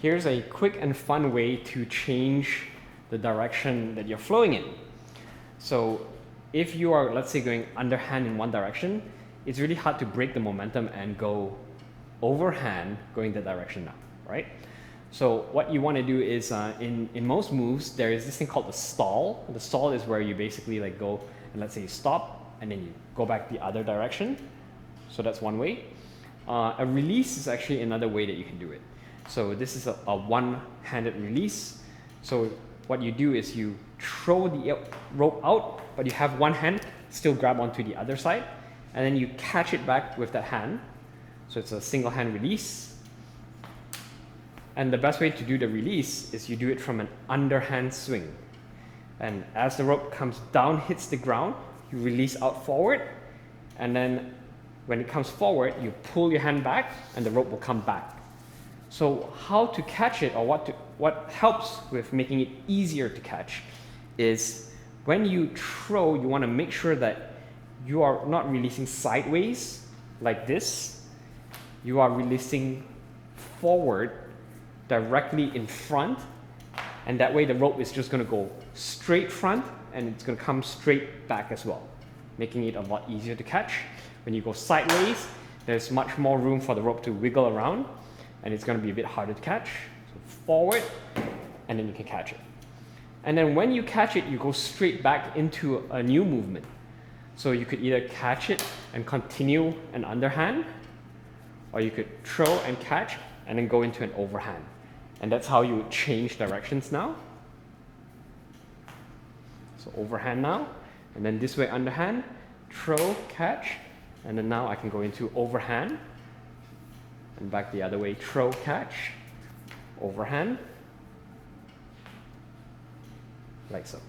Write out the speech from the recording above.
here's a quick and fun way to change the direction that you're flowing in. So if you are, let's say, going underhand in one direction, it's really hard to break the momentum and go overhand going that direction now, right? So what you want to do is in most moves, there is this thing called the stall. The stall is where you basically like go and let's say you stop and then you go back the other direction. So that's one way. A release is actually another way that you can do it. So this is a one-handed release. So what you do is you throw the rope out, but you have one hand still grab onto the other side, and then you catch it back with that hand. So it's a single hand release. And the best way to do the release is you do it from an underhand swing. And as the rope comes down, hits the ground, you release out forward, and then when it comes forward, you pull your hand back and the rope will come back. So how to catch it, or what helps with making it easier to catch, is when you throw, you want to make sure that you are not releasing sideways like this. You are releasing forward directly in front, and that way the rope is just going to go straight front and it's going to come straight back as well, making it a lot easier to catch. When you go sideways, there's much more room for the rope to wiggle around, and it's going to be a bit harder to catch. So forward, and then you can catch it. And then when you catch it, you go straight back into a new movement. So you could either catch it and continue an underhand, or you could throw and catch and then go into an overhand. And that's how you would change directions now. So overhand now, and then this way underhand, throw, catch, and then now I can go into overhand, and back the other way, throw, catch, overhand, like so.